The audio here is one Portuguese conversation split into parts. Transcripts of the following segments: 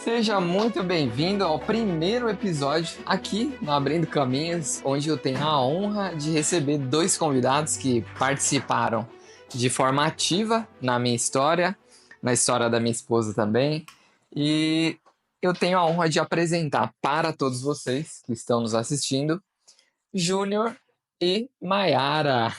Seja muito bem-vindo ao primeiro episódio aqui no Abrindo Caminhos, onde eu tenho a honra de receber dois convidados que participaram de forma ativa na minha história, na história da minha esposa também. E eu tenho a honra de apresentar para todos vocês que estão nos assistindo, Júnior e Maiara.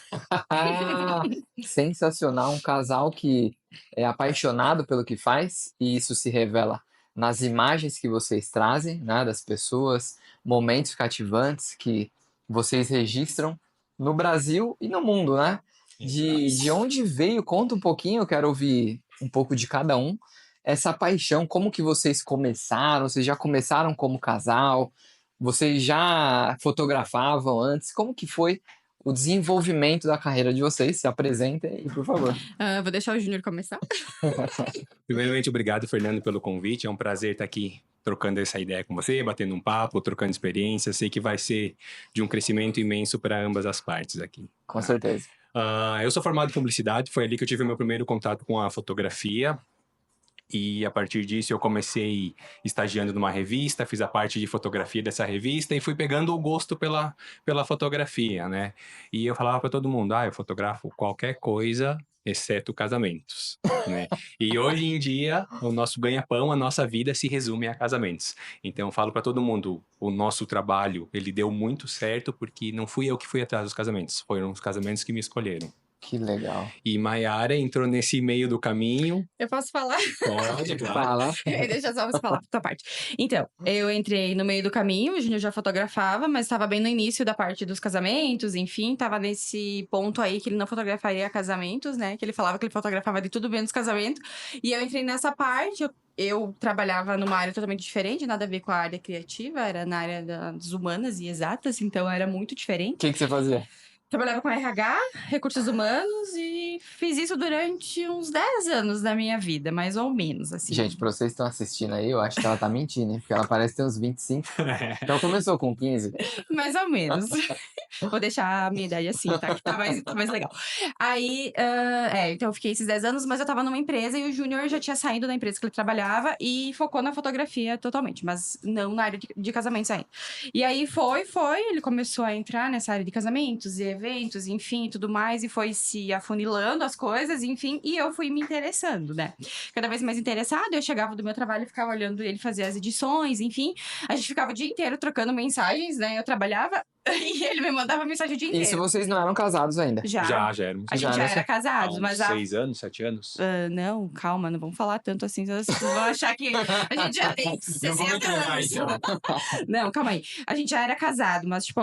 Sensacional, um casal que é apaixonado pelo que faz, e isso se revela nas imagens que vocês trazem, né, das pessoas, momentos cativantes que vocês registram no Brasil e no mundo, né? De onde veio, conta um pouquinho, eu quero ouvir um pouco de cada um, essa paixão, como que vocês começaram, vocês já começaram como casal, vocês já fotografavam antes, como que foi o desenvolvimento da carreira de vocês? Se apresentem, por favor. Vou deixar o Júnior começar. Primeiramente, obrigado, Fernando, pelo convite. É um prazer estar aqui trocando essa ideia com você, batendo um papo, trocando experiência. Sei que vai ser de um crescimento imenso para ambas as partes aqui. Com certeza. Eu sou formado em publicidade, foi ali que eu tive o meu primeiro contato com a fotografia. E a partir disso eu comecei estagiando numa revista, fiz a parte de fotografia dessa revista e fui pegando o gosto pela fotografia, né? E eu falava para todo mundo, eu fotografo qualquer coisa, exceto casamentos, né? E hoje em dia, o nosso ganha-pão, a nossa vida se resume a casamentos. Então eu falo para todo mundo, o nosso trabalho, ele deu muito certo porque não fui eu que fui atrás dos casamentos, foram os casamentos que me escolheram. Que legal. E Maiara entrou nesse meio do caminho. Eu posso falar? Pode, claro. Fala. Deixa só você falar tua parte. Então, eu entrei no meio do caminho, o Júnior já fotografava, mas estava bem no início da parte dos casamentos, enfim, tava nesse ponto aí que ele não fotografaria casamentos, né? Que ele falava que ele fotografava de tudo menos casamento. E eu entrei nessa parte, eu trabalhava numa área totalmente diferente, nada a ver com a área criativa, era na área das humanas e exatas, então era muito diferente. O que você fazia? Trabalhava com RH, recursos humanos, e fiz isso durante uns 10 anos da minha vida, mais ou menos, assim. Gente, pra vocês que estão assistindo aí, eu acho que ela tá mentindo, hein? Porque ela parece ter uns 25. Então começou com 15. Mais ou menos. Vou deixar a minha idade assim, tá? Que tá mais legal. Aí, então eu fiquei esses 10 anos, mas eu tava numa empresa e o Júnior já tinha saído da empresa que ele trabalhava e focou na fotografia totalmente, mas não na área de casamentos ainda. E aí ele começou a entrar nessa área de casamentos e eventos, enfim, tudo mais, e foi se afunilando as coisas, enfim, e eu fui me interessando, né? Cada vez mais interessada, eu chegava do meu trabalho e ficava olhando ele fazer as edições, enfim, a gente ficava o dia inteiro trocando mensagens, né? Eu trabalhava e ele me mandava mensagem o dia inteiro. Isso vocês não eram casados ainda? Já éramos. A gente já era casados, mas 6 anos, 7 anos? não, calma, não vamos falar tanto assim, vocês vão achar que a gente já tem 60 anos. Não, calma aí. A gente já era casado, mas tipo,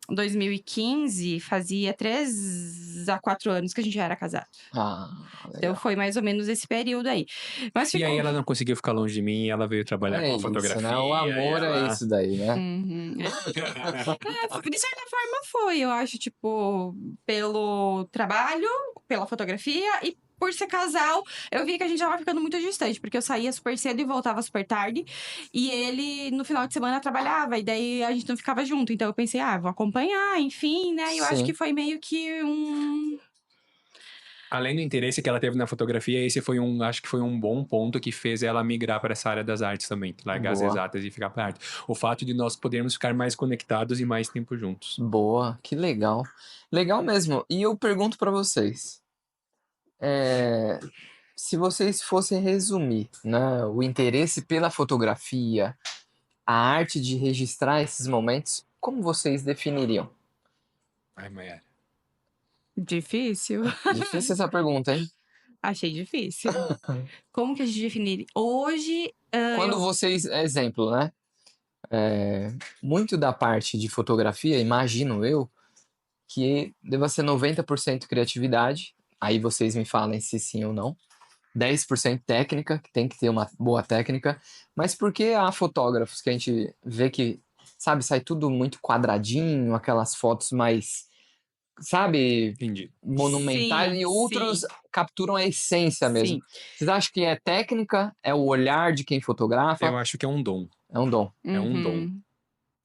2015 fazia 3 a 4 anos que a gente já era casado. Legal. Então foi mais ou menos esse período aí. Mas E aí ela não conseguiu ficar longe de mim, ela veio trabalhar com a fotografia. Isso, né? O amor é isso daí, né? Uhum. De certa forma foi, eu acho, tipo, pelo trabalho, pela fotografia e por ser casal, eu vi que a gente tava ficando muito distante, porque eu saía super cedo e voltava super tarde, e ele, no final de semana, trabalhava, e daí a gente não ficava junto, então eu pensei, vou acompanhar, enfim, né, e eu acho que foi meio que Além do interesse que ela teve na fotografia, acho que foi um bom ponto que fez ela migrar para essa área das artes também, largar as exatas e ficar para arte. O fato de nós podermos ficar mais conectados e mais tempo juntos. Boa, que legal. Legal mesmo. E eu pergunto pra vocês, se vocês fossem resumir, né, o interesse pela fotografia, a arte de registrar esses momentos, como vocês definiriam? Ai, Maiara. difícil. Difícil essa pergunta, hein? Achei difícil. Como que a gente definiria? Hoje... Quando vocês, exemplo, né? Muito da parte de fotografia, imagino eu, que deva ser 90% criatividade, aí vocês me falem se sim ou não, 10% técnica, que tem que ter uma boa técnica, mas porque há fotógrafos que a gente vê que, sabe, sai tudo muito quadradinho, aquelas fotos mais, sabe, Entendi. monumentais, Sim, e outros sim. capturam a essência mesmo. Sim. Vocês acham que é técnica, é o olhar de quem fotografa? Eu acho que é um dom. É um dom. É um dom.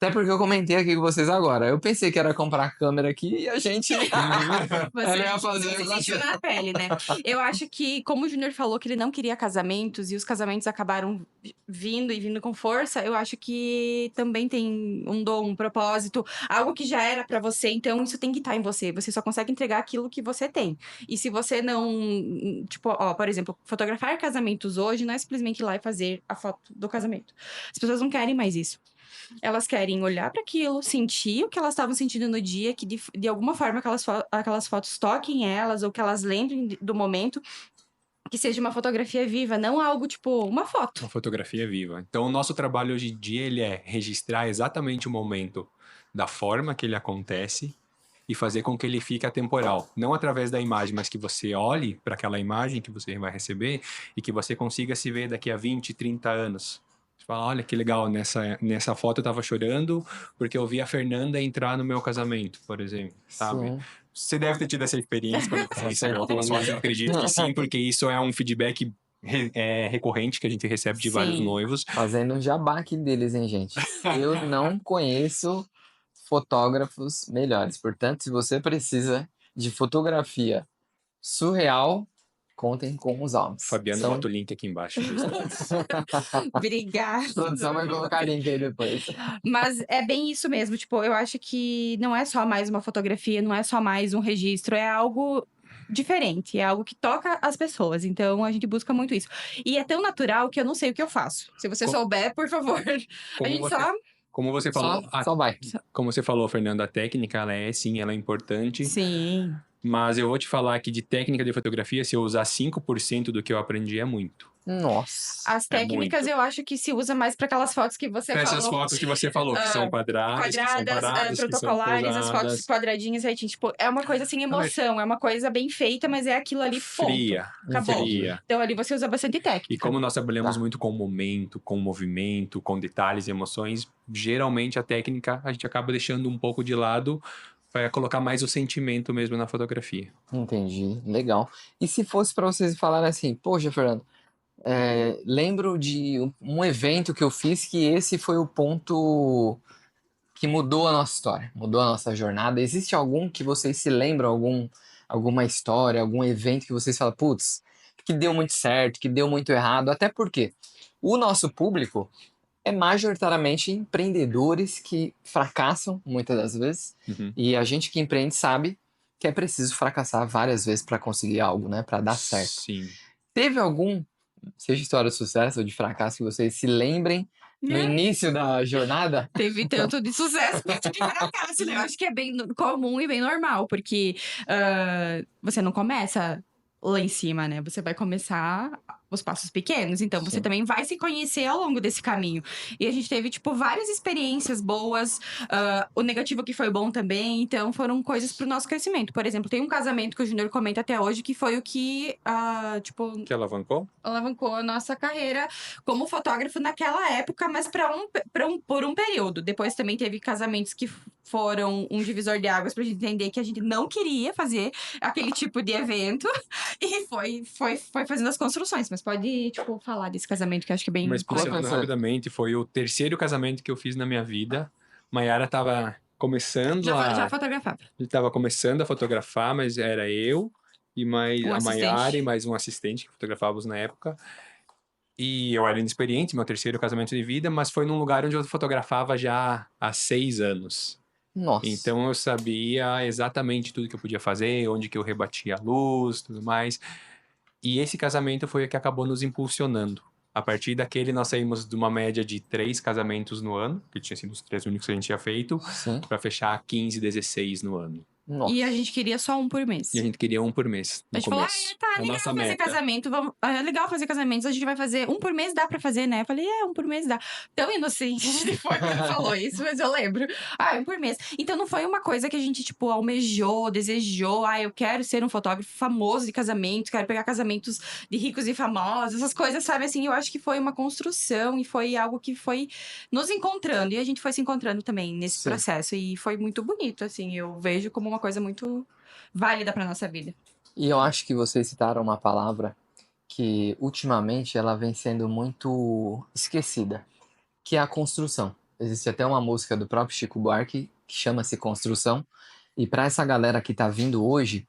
Até porque eu comentei aqui com vocês agora. Eu pensei que era comprar a câmera aqui e a gente ela ia fazer Você o sentiu na pele, né? Eu acho que, como o Júnior falou que ele não queria casamentos e os casamentos acabaram vindo e vindo com força, eu acho que também tem um dom, um propósito, algo que já era pra você, então isso tem que estar em você. Você só consegue entregar aquilo que você tem. E se você não, tipo, ó, por exemplo, fotografar casamentos hoje não é simplesmente ir lá e fazer a foto do casamento. As pessoas não querem mais isso. Elas querem olhar para aquilo, sentir o que elas estavam sentindo no dia, que de alguma forma aquelas fotos toquem elas, ou que elas lembrem do momento, que seja uma fotografia viva, não algo tipo uma foto. Uma fotografia viva. Então, o nosso trabalho hoje em dia, ele é registrar exatamente o momento da forma que ele acontece e fazer com que ele fique atemporal. Não através da imagem, mas que você olhe para aquela imagem que você vai receber e que você consiga se ver daqui a 20, 30 anos. Você fala, olha que legal, nessa foto eu tava chorando porque eu vi a Fernanda entrar no meu casamento, por exemplo, sabe? Sim. Você deve ter tido essa experiência quando você recebeu algumas certeza. fotos, eu acredito que sim, porque isso é um feedback recorrente que a gente recebe de vários Sim. noivos. Fazendo um jabá aqui deles, hein, gente? Eu não conheço fotógrafos melhores. Portanto, se você precisa de fotografia surreal, contem com os homens. Fabiano, São... bota o link aqui embaixo. Obrigada. A produção vai colocar link aí depois. Mas é bem isso mesmo, tipo, eu acho que não é só mais uma fotografia, não é só mais um registro, é algo diferente, é algo que toca as pessoas. Então a gente busca muito isso. E é tão natural que eu não sei o que eu faço. Se você Co- souber, por favor. A gente só. Como você falou, Só vai. como você falou, Fernando, a técnica, ela é importante. Sim. Mas eu vou te falar que de técnica de fotografia, se eu usar 5% do que eu aprendi, é muito. Nossa. As técnicas muito. eu acho que se usa mais para aquelas fotos que você Para essas falou. fotos que você falou, que são quadradas, que são Quadradas, paradas, que são protocolares, as fotos pousadas. quadradinhas, certinho. Tipo, é uma coisa sem emoção, é uma coisa bem feita, mas é aquilo ali, ponto. Fria, Acabou. fria. Então ali você usa bastante técnica. E como nós trabalhamos Tá. muito com momento, com movimento, com detalhes e emoções, geralmente a técnica a gente acaba deixando um pouco de lado para colocar mais o sentimento mesmo na fotografia. Entendi, legal. E se fosse para vocês falarem assim, poxa, Fernando, lembro de um evento que eu fiz que esse foi o ponto que mudou a nossa história, mudou a nossa jornada. Existe algum que vocês se lembram, alguma história, algum evento que vocês falam, putz, que deu muito certo, que deu muito errado? Até porque o nosso público é majoritariamente empreendedores que fracassam muitas das vezes, Uhum. e a gente que empreende sabe que é preciso fracassar várias vezes para conseguir algo, né, para dar certo. Sim. Teve algum, seja história de sucesso ou de fracasso, que vocês se lembrem no início da jornada? Teve tanto de sucesso quanto de fracasso, né? Eu acho que é bem comum e bem normal, porque você não começa lá em cima, né? Você vai começar os passos pequenos, então você Sim. também vai se conhecer ao longo desse caminho. E a gente teve, tipo, várias experiências boas, o negativo que foi bom também, então foram coisas pro nosso crescimento. Por exemplo, tem um casamento que o Júnior comenta até hoje, que foi o que, tipo, Que alavancou? alavancou a nossa carreira como fotógrafo naquela época, mas por um período. Depois também teve casamentos que foram um divisor de águas pra gente entender que a gente não queria fazer aquele tipo de evento e foi fazendo as construções. Mas pode, tipo, falar desse casamento que eu acho que é bem Mas Coloca pincelando essa- rapidamente, foi o terceiro casamento que eu fiz na minha vida. Maiara estava começando já fotografava. Estava começando a fotografar, mas era eu e mais Um a assistente. Maiara e mais um assistente que fotografávamos na época. E eu era inexperiente, meu terceiro casamento de vida, mas foi num lugar onde eu fotografava já há 6 anos. Nossa. Então eu sabia exatamente tudo que eu podia fazer, onde que eu rebatia a luz, tudo mais. E esse casamento foi o que acabou nos impulsionando. A partir daquele, nós saímos de uma média de 3 casamentos no ano, que tinha sido os 3 únicos que a gente tinha feito, Sim. para fechar 15, 16 no ano. Nossa. E a gente queria só um por mês. E a gente queria um por mês, A no gente falou, começo. tá A legal nossa fazer meta. casamento, é legal fazer casamentos, a gente vai fazer um por mês, dá pra fazer, né? Eu falei, um por mês dá. Tão inocente, a gente falou isso, mas eu lembro. Um por mês. Então não foi uma coisa que a gente, tipo, almejou, desejou, eu quero ser um fotógrafo famoso de casamentos, quero pegar casamentos de ricos e famosos, essas coisas, sabe? Assim, eu acho que foi uma construção e foi algo que foi nos encontrando, e a gente foi se encontrando também nesse Sim. processo, e foi muito bonito, assim, eu vejo como uma coisa muito válida pra nossa vida. E eu acho que vocês citaram uma palavra que ultimamente ela vem sendo muito esquecida, que é a construção. existe até uma música do próprio Chico Buarque que chama-se Construção. E para essa galera que está vindo hoje,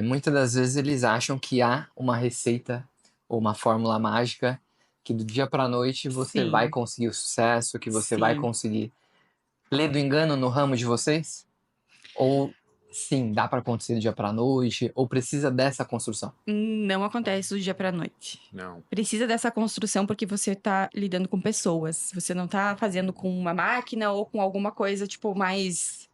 muitas das vezes eles acham que há uma receita ou uma fórmula mágica que do dia para a noite você vai Sim, conseguir o sucesso, que você vai sim. conseguir. Lê do engano no ramo de vocês? Ou sim, dá para acontecer do dia para a noite? Ou precisa dessa construção? Não acontece do dia pra noite. Não. Precisa dessa construção porque você tá lidando com pessoas. Você não tá fazendo com uma máquina ou com alguma coisa, tipo, mais.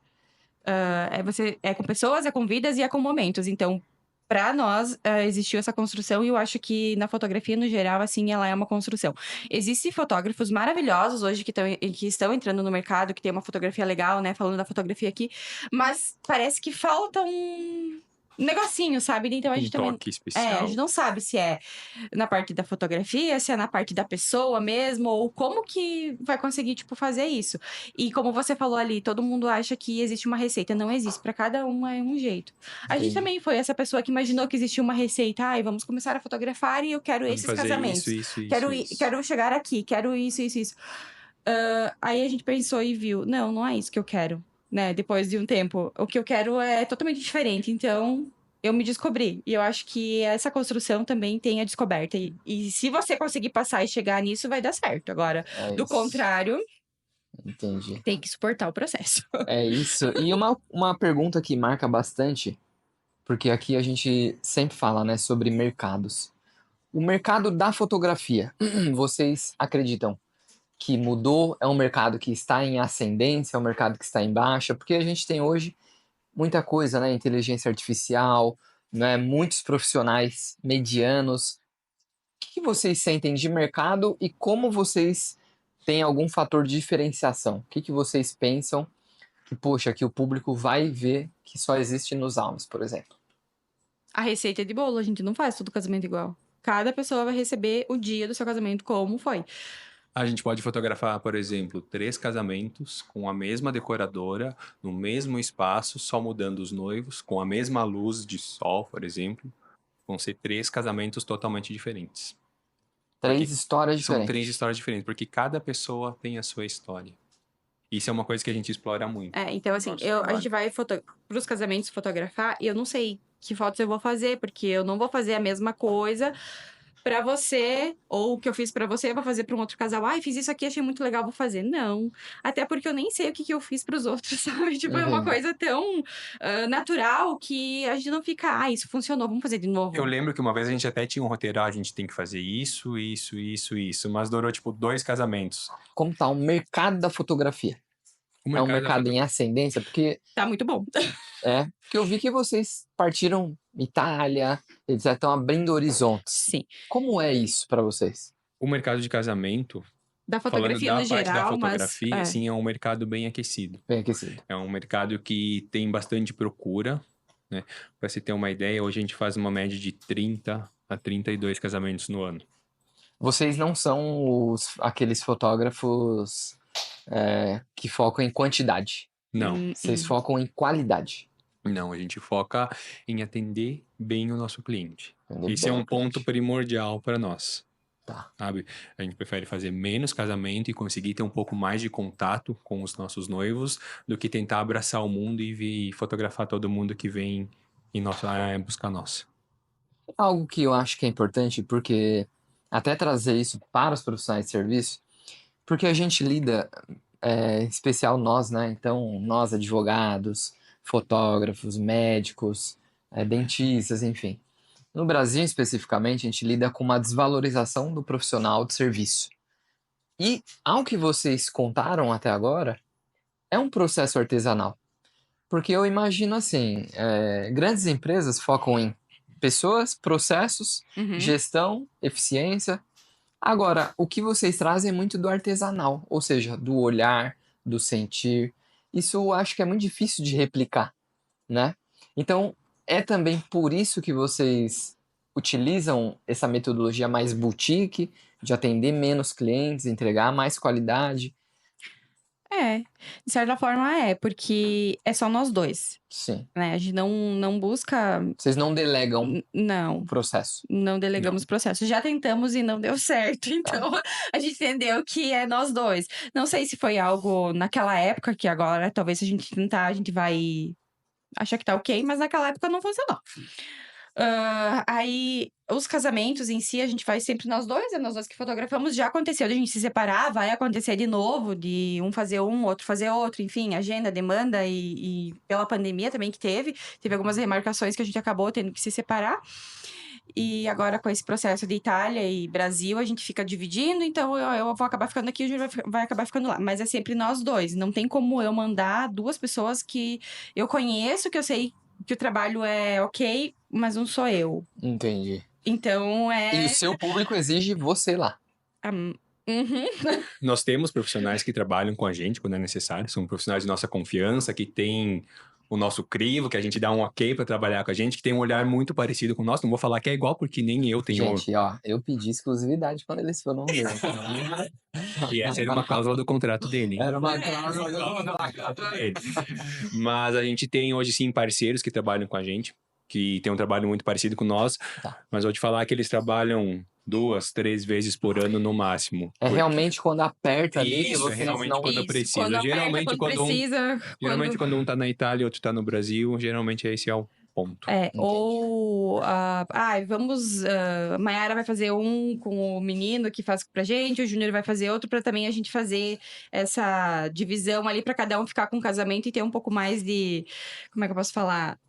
Você é com pessoas, é com vidas e é com momentos. Então, pra nós, existiu essa construção e eu acho que na fotografia, no geral, assim, ela é uma construção. Existem fotógrafos maravilhosos hoje que estão entrando no mercado, que tem uma fotografia legal, né? Falando da fotografia aqui, mas parece que falta um negocinho, sabe? Então a Um gente também. toque A gente especial. não sabe se é na parte da fotografia, se é na parte da pessoa mesmo, ou como que vai conseguir, tipo, fazer isso. E como você falou ali, todo mundo acha que existe uma receita. Não existe, para cada um é um jeito. A gente Entendi. também foi essa pessoa que imaginou que existia uma receita. Ai, vamos começar a fotografar e eu quero Vamos esses fazer casamentos. isso. Quero chegar aqui, quero isso. Aí a gente pensou e viu, não é isso que eu quero, né? Depois de um tempo, o que eu quero é totalmente diferente. Então, eu me descobri. E eu acho que essa construção também tem a descoberta. E se você conseguir passar e chegar nisso, vai dar certo. Agora, É do isso. contrário, Entendi. tem que suportar o processo. É isso. E uma pergunta que marca bastante, porque aqui a gente sempre fala, né, sobre mercados. O mercado da fotografia, vocês acreditam que mudou? É um mercado que está em ascendência? É um mercado que está em baixa? Porque a gente tem hoje muita coisa, né? Inteligência artificial, né? Muitos profissionais medianos. O que vocês sentem de mercado e como vocês têm algum fator de diferenciação? O que vocês pensam que, poxa, que o público vai ver que só existe nos Almes, por exemplo? A receita é de bolo, a gente não faz todo casamento igual. Cada pessoa vai receber o dia do seu casamento como foi. A gente pode fotografar, por exemplo, 3 casamentos com a mesma decoradora, no mesmo espaço, só mudando os noivos, com a mesma luz de sol, por exemplo. Vão ser 3 casamentos totalmente diferentes. Três Porque histórias são 3 diferentes. histórias diferentes, porque cada pessoa tem a sua história. Isso é uma coisa que a gente explora muito. Então, assim, Nosso a trabalho. gente vai pros casamentos fotografar e eu não sei que fotos eu vou fazer, porque eu não vou fazer a mesma coisa pra você, ou o que eu fiz pra você, eu vou fazer pra um outro casal. Ai, fiz isso aqui, achei muito legal, vou fazer. Não. Até porque eu nem sei o que eu fiz pros outros, sabe? Tipo, é uma Entendi. coisa tão natural que a gente não fica, isso funcionou, vamos fazer de novo. Eu lembro que uma vez a gente até tinha um roteiro, a gente tem que fazer isso, mas durou tipo 2 casamentos. Como tá o mercado da fotografia? O É um mercado da mercado foto- em ascendência? Tá muito bom. Porque eu vi que vocês partiram Itália, eles já estão abrindo horizontes. Sim. Como é isso para vocês? O mercado de casamento, Da falando fotografia da no parte da geral, fotografia, sim, é um mercado bem aquecido. Bem aquecido. É um mercado que tem bastante procura, né? Para você ter uma ideia, hoje a gente faz uma média de 30 a 32 casamentos no ano. Vocês não são aqueles fotógrafos que focam em quantidade. Não, Vocês focam em qualidade. não, a gente foca em atender bem o nosso cliente. Entendeu? Esse é Bem um o ponto cliente. primordial para nós, Tá. sabe? A gente prefere fazer menos casamento e conseguir ter um pouco mais de contato com os nossos noivos do que tentar abraçar o mundo e vir fotografar todo mundo que vem buscar nós. Algo que eu acho que é importante, porque até trazer isso para os profissionais de serviço, porque a gente lida, em especial nós, né? Então, nós advogados, fotógrafos, médicos, dentistas, enfim. No Brasil, especificamente, a gente lida com uma desvalorização do profissional de serviço. E, ao que vocês contaram até agora, é um processo artesanal. Porque eu imagino assim, grandes empresas focam em pessoas, processos, Uhum. gestão, eficiência. Agora, o que vocês trazem é muito do artesanal, ou seja, do olhar, do sentir. Isso eu acho que é muito difícil de replicar, né? Então, é também por isso que vocês utilizam essa metodologia mais boutique, de atender menos clientes, entregar mais qualidade. É, de certa forma porque é só nós dois, Sim. né? A gente não busca. Vocês não delegam o Não, processo. não delegamos processo. Já tentamos e não deu certo. Então, a gente entendeu que é nós dois. Não sei se foi algo naquela época, que agora talvez se a gente tentar, a gente vai achar que tá ok, mas naquela época não funcionou. Aí, os casamentos em si, a gente faz sempre nós dois, é nós dois que fotografamos. Já aconteceu de a gente se separar, vai acontecer de novo, de um fazer um, outro fazer outro, enfim, agenda, demanda e pela pandemia também que teve algumas remarcações que a gente acabou tendo que se separar. E agora, com esse processo de Itália e Brasil, a gente fica dividindo, então eu vou acabar ficando aqui, o Júnior vai acabar ficando lá. Mas é sempre nós dois. Não tem como eu mandar duas pessoas que eu conheço, que eu sei que o trabalho é ok, mas não sou eu. Entendi. Então E o seu público exige você lá. Uhum. Nós temos profissionais que trabalham com a gente quando é necessário, são profissionais de nossa confiança, que têm o nosso crivo, que a gente dá um ok para trabalhar com a gente, que tem um olhar muito parecido com o nosso. Não vou falar que é igual, porque nem eu tenho. Gente, ó, eu pedi exclusividade quando eles foram ver. E essa era uma cláusula do contrato dele. Hein? Era uma cláusula do contrato dele. Mas a gente tem hoje sim parceiros que trabalham com a gente, que tem um trabalho muito parecido com nós. Tá. Mas vou te falar que eles trabalham 2, 3 vezes por ano no máximo. É realmente quando aperta ali que Isso, é vocês realmente não... quando precisa. Quando aperta, Geralmente, quando quando precisa. Geralmente, quando um tá na Itália e outro tá no Brasil, geralmente esse é o ponto. É, Entendi. ou vamos. A Mayara vai fazer um com o menino que faz pra gente, o Júnior vai fazer outro pra também a gente fazer essa divisão ali pra cada um ficar com o casamento e ter um pouco mais de. Como é que eu posso falar?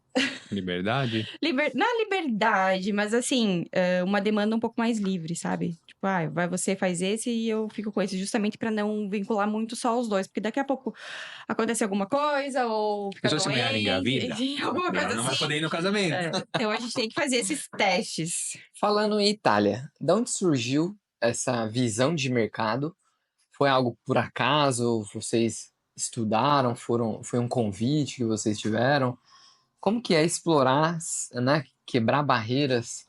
Liberdade? Não é liberdade, mas assim, uma demanda um pouco mais livre, sabe? Tipo, vai você faz esse e eu fico com esse, justamente pra não vincular muito só os dois, porque daqui a pouco acontece alguma coisa ou fica Se Mayara engravida, enfim, alguma coisa não vai assim. poder ir no casamento. Então a gente tem que fazer esses testes. Falando em Itália, de onde surgiu essa visão de mercado? Foi algo por acaso? Vocês estudaram? Foi um convite que vocês tiveram? Como que é explorar, né, quebrar barreiras,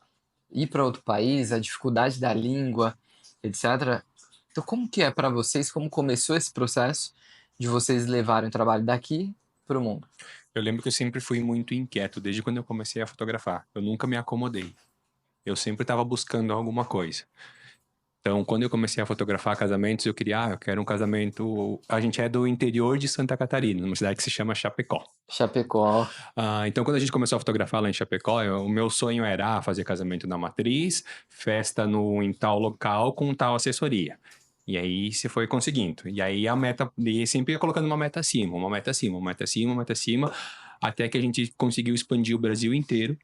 ir para outro país, a dificuldade da língua, etc. Então, como que é para vocês? Como começou esse processo de vocês levarem o trabalho daqui para o mundo? Eu lembro que eu sempre fui muito inquieto, desde quando eu comecei a fotografar. Eu nunca me acomodei. Eu sempre estava buscando alguma coisa. Então, quando eu comecei a fotografar casamentos, eu queria, eu quero um casamento... A gente é do interior de Santa Catarina, numa cidade que se chama Chapecó. Chapecó. Então, quando a gente começou a fotografar lá em Chapecó, o meu sonho era fazer casamento na matriz, festa em tal local com tal assessoria. E aí você foi conseguindo. E aí a meta, e sempre ia colocando uma meta acima, uma meta acima, uma meta acima, uma meta acima, até que a gente conseguiu expandir o Brasil inteiro.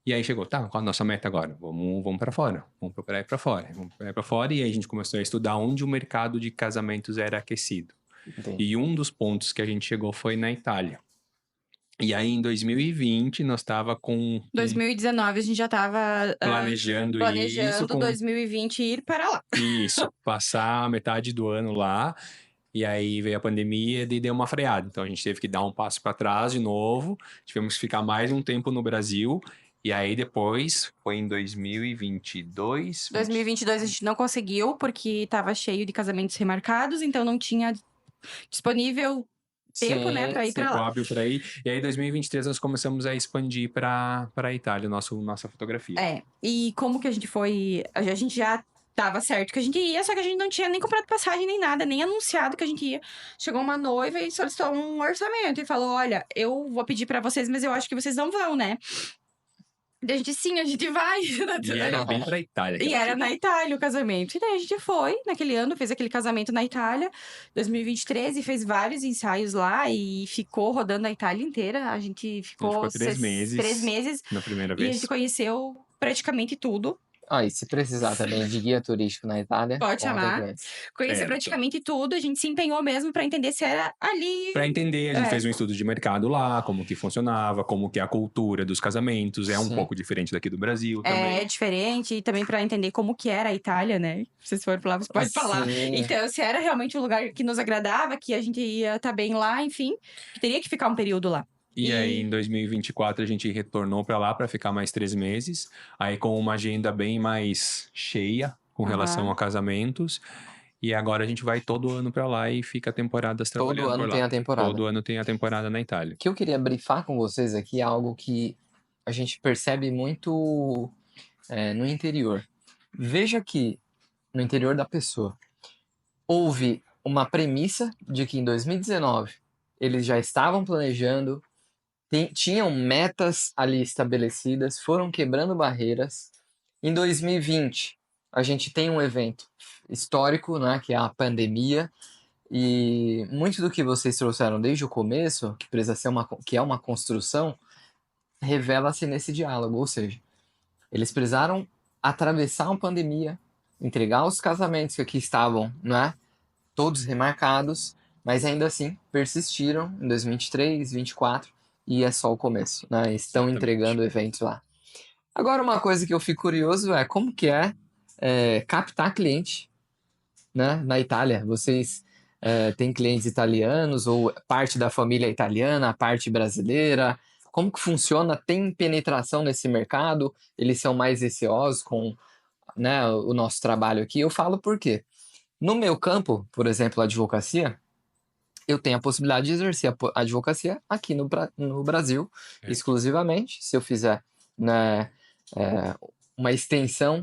E aí chegou, tá, qual a nossa meta agora? Vamos para fora, vamos procurar ir para fora, vamos procurar ir para fora. E aí a gente começou a estudar onde o mercado de casamentos era aquecido. Entendi. E um dos pontos que a gente chegou foi na Itália. E aí, em 2020, nós estava com... 2019 a gente já estava planejando isso. 2020 ir para lá. Isso, passar metade do ano lá. E aí veio a pandemia e deu uma freada. Então a gente teve que dar um passo para trás de novo. Tivemos que ficar mais um tempo no Brasil. E aí depois, foi em 2022... 2022 a gente não conseguiu, porque estava cheio de casamentos remarcados, então não tinha disponível tempo, né, para ir para lá. Hábil para ir. E aí, em 2023, nós começamos a expandir para a Itália, nossa fotografia. E como que a gente foi... A gente já tava certo que a gente ia, só que a gente não tinha nem comprado passagem nem nada, nem anunciado que a gente ia. Chegou uma noiva e solicitou um orçamento e falou, olha, eu vou pedir para vocês, mas eu acho que vocês não vão, né? Daí a gente, sim, a gente vai. E era bem pra Itália. E era na Itália o casamento. E daí a gente foi naquele ano, fez aquele casamento na Itália, 2023, e fez vários ensaios lá e ficou rodando a Itália inteira. A gente ficou 3 meses. 3 meses. Na primeira E a vez. gente conheceu praticamente tudo. E se precisar também de guia turístico na Itália, Pode conta chamar. com eles. Conheceu praticamente tudo. A gente se empenhou mesmo pra entender se era ali. Pra entender, a gente fez um estudo de mercado lá, como que funcionava, como que é a cultura dos casamentos. É um Sim. pouco diferente daqui do Brasil também. É diferente. E também pra entender como que era a Itália, né? Se vocês forem pra lá, você pode falar. Sim. Então, se era realmente um lugar que nos agradava, que a gente ia estar bem lá, enfim, teria que ficar um período lá. E aí, em 2024, a gente retornou para lá para ficar mais 3 meses. Aí, com uma agenda bem mais cheia com relação a casamentos. E agora a gente vai todo ano para lá e fica temporadas Todo trabalhando ano por tem lá. a temporada. Todo ano tem a temporada na Itália. O que eu queria brifar com vocês aqui é algo que a gente percebe muito no interior. Veja que no interior da pessoa houve uma premissa de que em 2019 eles já estavam planejando, tinham metas ali estabelecidas, foram quebrando barreiras. Em 2020 a gente tem um evento histórico, né, que é a pandemia. E muito do que vocês trouxeram desde o começo, que precisa ser que é uma construção, revela-se nesse diálogo. Ou seja, eles precisaram atravessar uma pandemia, entregar os casamentos que aqui estavam, né, todos remarcados, mas ainda assim persistiram em 2023, 2024, e é só o começo, né? Estão Exatamente. entregando eventos lá. Agora, uma coisa que eu fico curioso é como que captar cliente, né, na Itália. Vocês têm clientes italianos ou parte da família italiana, a parte brasileira? Como que funciona? Tem penetração nesse mercado? Eles são mais receosos com, né, o nosso trabalho aqui? Eu falo por quê? No meu campo, por exemplo, a advocacia, eu tenho a possibilidade de exercer a advocacia aqui no Brasil, É. exclusivamente. Se eu fizer, né, uma extensão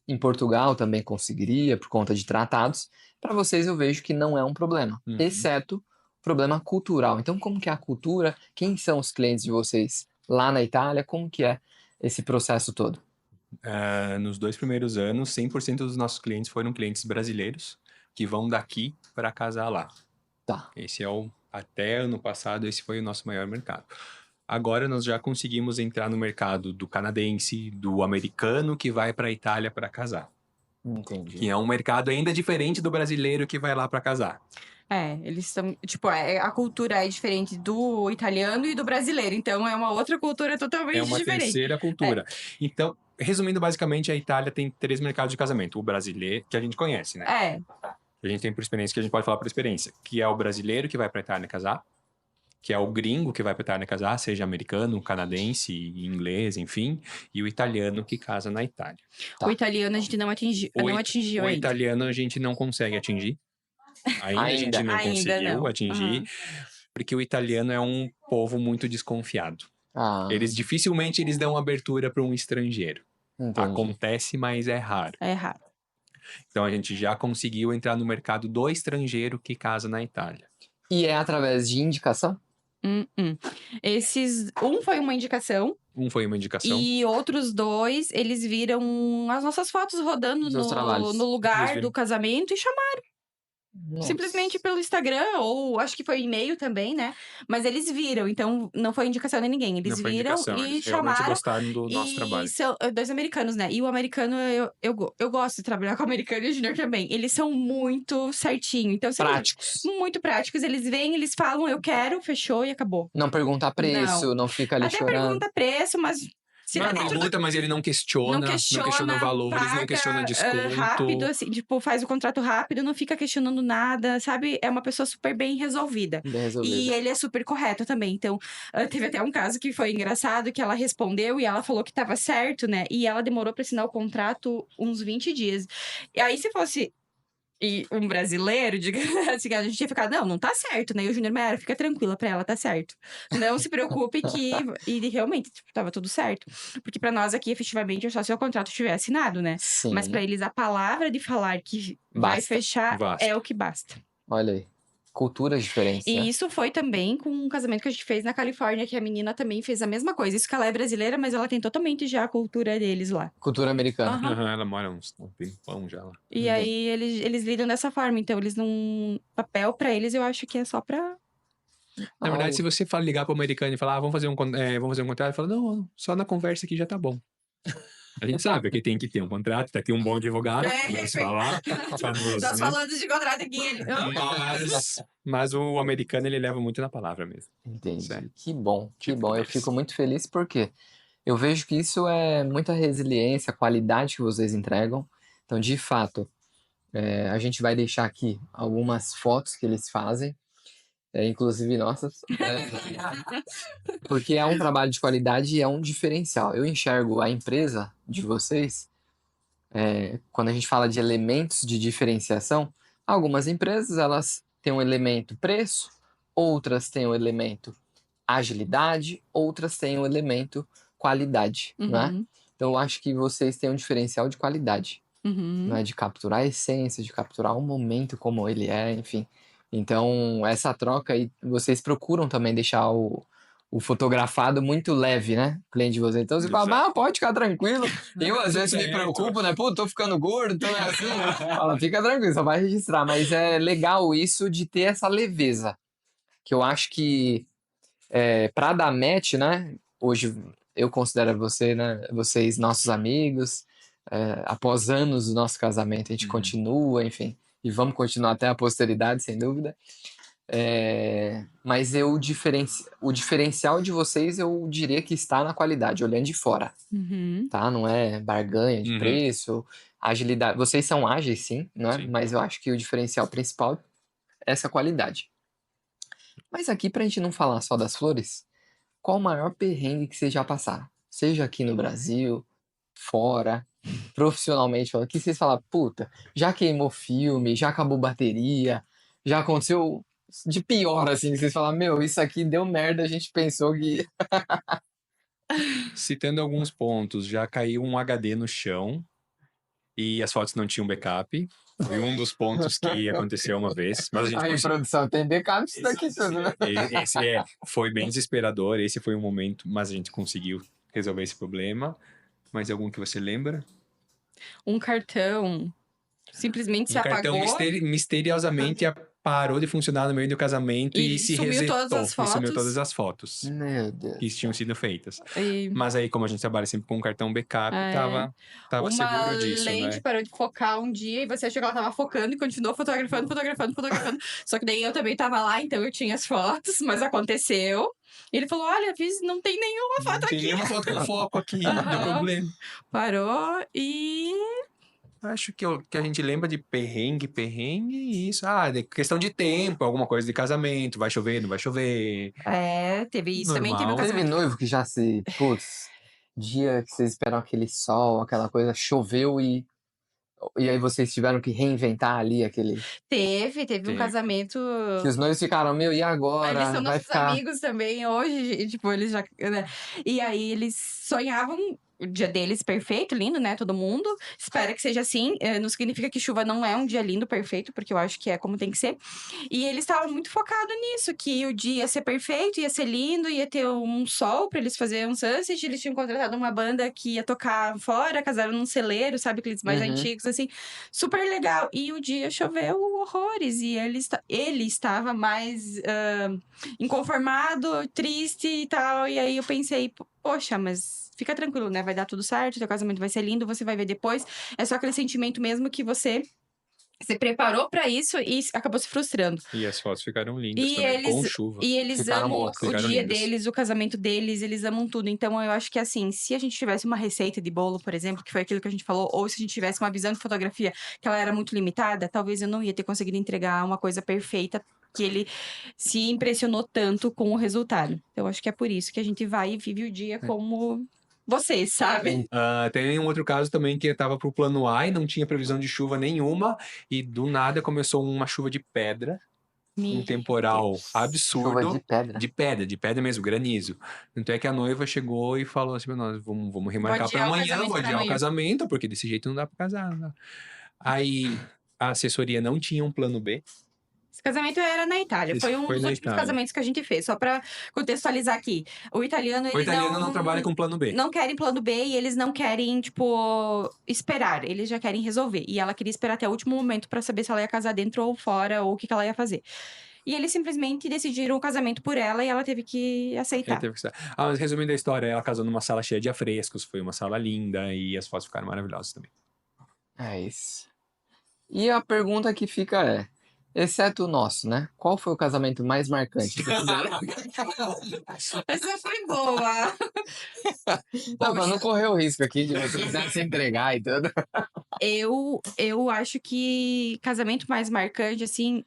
em Portugal, também conseguiria, por conta de tratados. Para vocês, eu vejo que não é um problema, Uhum. exceto problema cultural. Então, como que é a cultura? Quem são os clientes de vocês lá na Itália? Como que é esse processo todo? Nos 2 primeiros anos, 100% dos nossos clientes foram clientes brasileiros que vão daqui para casar lá. Tá. Até ano passado, esse foi o nosso maior mercado. Agora nós já conseguimos entrar no mercado do canadense, do americano que vai para a Itália para casar. Entendi. Que é um mercado ainda diferente do brasileiro que vai lá para casar. Eles são, tipo, a cultura é diferente do italiano e do brasileiro, então é uma outra cultura totalmente É uma diferente. terceira cultura. Então, resumindo basicamente, a Itália tem 3 mercados de casamento. O brasileiro, que a gente conhece, né? Que a gente tem por experiência, que a gente pode falar por experiência. Que é o brasileiro que vai para a Itália casar. Que é o gringo que vai para a Itália casar, seja americano, canadense, inglês, enfim. E o italiano que casa na Itália. Tá. O italiano a gente não atingiu O ainda. italiano a gente não consegue atingir. Ainda a gente não conseguiu atingir. Porque o italiano é um povo muito desconfiado. Eles dificilmente dão abertura para um estrangeiro. Entendi. Acontece, mas é raro. É raro. Então a gente já conseguiu entrar no mercado do estrangeiro que casa na Itália. E é através de indicação? Um foi uma indicação. E outros 2, eles viram as nossas fotos rodando no lugar do casamento e chamaram. Nossa. Simplesmente pelo Instagram, ou acho que foi e-mail também, né? Mas eles viram, então não foi indicação de ninguém. Eles viram e chamaram. Realmente gostaram do nosso trabalho. E são 2 americanos, né? E o americano, eu gosto de trabalhar com o americano e o Júnior também. Eles são muito certinho. Então, práticos. Muito práticos. Eles vêm, eles falam, eu quero, fechou e acabou. Não pergunta preço, não fica ali Até chorando. pergunta preço, mas... Não pergunta, mas ele não questiona valores, paga, não questiona desconto. Rápido, assim, tipo, faz o contrato rápido, não fica questionando nada, sabe? É uma pessoa super bem resolvida. E ele é super correto também. Então, teve até um caso que foi engraçado, que ela respondeu e ela falou que tava certo, né? E ela demorou pra assinar o contrato uns 20 dias. E aí, se fosse... E um brasileiro, assim, a gente tinha ficado, não tá certo, né? E o Júnior, mas fica tranquila pra ela, tá certo. Não se preocupe que... E realmente, tipo, tava tudo certo. Porque pra nós aqui, efetivamente, é só se o contrato estiver assinado, né? Sim. Mas pra eles, a palavra de falar que vai fechar é o que basta. Olha aí. Culturas diferentes, E né? isso foi também com um casamento que a gente fez na Califórnia, que a menina também fez a mesma coisa. Isso que ela é brasileira, mas ela tem totalmente já a cultura deles lá. Cultura americana. Ela mora um tempão já lá. E aí, eles lidam dessa forma. Então, eles não... Papel pra eles, eu acho que é só pra... Na verdade, se você ligar pro americano e falar, vamos fazer um contrato, ele fala, não, só na conversa aqui já tá bom. A gente sabe que tem que ter um contrato, tem que ter um bom advogado, vamos falar. Nós falando de contrato aqui. Mas o americano, ele leva muito na palavra mesmo. Entendi. Sério. Que bom. Eu fico muito feliz porque eu vejo que isso é muita resiliência, qualidade que vocês entregam. Então, de fato, a gente vai deixar aqui algumas fotos que eles fazem. Inclusive nossas, porque é um trabalho de qualidade e é um diferencial. Eu enxergo a empresa de vocês, quando a gente fala de elementos de diferenciação, Algumas empresas, elas têm um elemento preço, outras têm o elemento agilidade, outras têm o elemento qualidade, não é? Uhum. Então eu acho que vocês têm um diferencial de qualidade, Uhum. não é? De capturar a essência, de capturar o momento como ele é, enfim. Então, essa troca aí, vocês procuram também deixar o fotografado muito leve, né? O cliente de vocês. Então você fala, Exato. pode ficar tranquilo. Eu, às Tudo vezes, me certo. preocupo, né? Pô, tô ficando gordo, então é assim. Fala, fica tranquilo, só vai registrar. Mas é legal isso de ter essa leveza. Que eu acho que para dar match, né? Hoje eu considero você, né? Vocês nossos amigos. Após anos do nosso casamento, a gente Uhum. continua, enfim. E vamos continuar até a posteridade, sem dúvida. Mas o diferencial de vocês, eu diria que está na qualidade, olhando de fora, Uhum. tá? Não é barganha de Uhum. preço, agilidade. Vocês são ágeis, sim, não é? Sim. Mas eu acho que o diferencial principal é essa qualidade. Mas aqui, pra gente não falar só das flores, qual o maior perrengue que vocês já passaram? Seja aqui no Brasil, fora, profissionalmente falando, que vocês falam, puta, já queimou filme, já acabou bateria, já aconteceu de pior, assim, que vocês falam, meu, isso aqui deu merda, a gente pensou que. Citando alguns pontos, já caiu um HD no chão e as fotos não tinham backup. Foi um dos pontos que aconteceu uma vez, mas a gente Aí, conseguiu. produção, tem backup isso daqui tudo, né? Esse foi bem desesperador, esse foi um momento, mas a gente conseguiu resolver esse problema. Mas algum que você lembra? Um cartão simplesmente se Um cartão apagou misteriosamente parou de funcionar no meio do casamento e e se sumiu resetou. todas as E sumiu fotos. todas as fotos Meu Deus. que tinham sido feitas. E Mas aí, como a gente trabalha sempre com um cartão backup, É. tava uma seguro disso, lente né? parou de focar um dia e você achou que ela tava focando e continuou fotografando. Só que daí eu também tava lá, então eu tinha as fotos, mas aconteceu. E ele falou: olha, não tem nenhuma foto Não tem aqui. nenhuma foto com foco aqui, deu Aham. problema. Parou e. Acho que a gente lembra de perrengue e isso. De questão de tempo, alguma coisa de casamento, vai chover, não vai chover. Teve isso. Também teve o Normal. Teve casamento. noivo que já se. Putz, dia que vocês esperam aquele sol, aquela coisa, choveu e aí vocês tiveram que reinventar ali aquele. Teve um Teve. casamento. Que os noivos ficaram, meu, e Eles agora? são Vai nossos ficar. amigos também hoje, e, tipo, eles já, né? E aí eles sonhavam o dia deles perfeito, lindo, né? Todo mundo espera que seja assim. Não significa que chuva não é um dia lindo, perfeito, porque eu acho que é como tem que ser. E eles estavam muito focados nisso, que o dia ia ser perfeito, ia ser lindo, ia ter um sol pra eles fazerem um sunset. Eles tinham contratado uma banda que ia tocar fora, casaram num celeiro, sabe? Aqueles mais Uhum. antigos, assim. Super legal. E o dia choveu horrores. E ele estava mais inconformado, triste e tal. E aí eu pensei, poxa, mas fica tranquilo, né? Vai dar tudo certo, teu casamento vai ser lindo, você vai ver depois. É só aquele sentimento mesmo que você se preparou pra isso e acabou se frustrando. E as fotos ficaram lindas E também, com eles, chuva. e eles Ficaram amam boas. o Ficaram dia lindas. deles, o casamento deles, eles amam tudo. Então eu acho que assim, se a gente tivesse uma receita de bolo, por exemplo, que foi aquilo que a gente falou, ou se a gente tivesse uma visão de fotografia que ela era muito limitada, talvez eu não ia ter conseguido entregar uma coisa perfeita que ele se impressionou tanto com o resultado. Então eu acho que é por isso que a gente vai e vive o dia como vocês, sabe? Tem um outro caso também que estava pro plano A e não tinha previsão de chuva nenhuma, e do nada começou uma chuva de pedra, um temporal absurdo. Chuva de pedra. De pedra mesmo, granizo. Tanto é que a noiva chegou e falou assim: nós vamos remarcar para adiar o amanhã, casamento vou pra adiar o amanhã." casamento, porque desse jeito não dá para casar. Não dá. Aí a assessoria não tinha um plano B. Esse casamento era na Itália. Esse Foi um foi dos na últimos Itália. casamentos que a gente fez. Só pra contextualizar aqui. O italiano, O ele italiano não trabalha com plano B. não querem plano B e eles não querem, tipo, esperar. Eles já querem resolver. E ela queria esperar até o último momento pra saber se ela ia casar dentro ou fora, ou o que ela ia fazer. E eles simplesmente decidiram o casamento por ela e ela teve que Ele aceitar. teve que ser. Mas resumindo a história, ela casou numa sala cheia de afrescos, foi uma sala linda e as fotos ficaram maravilhosas também. É isso. E a pergunta que fica é, exceto o nosso, né? Qual foi o casamento mais marcante? Essa foi boa! Não, pra não correr o risco aqui de você quiser se entregar e tudo. Eu acho que casamento mais marcante, assim,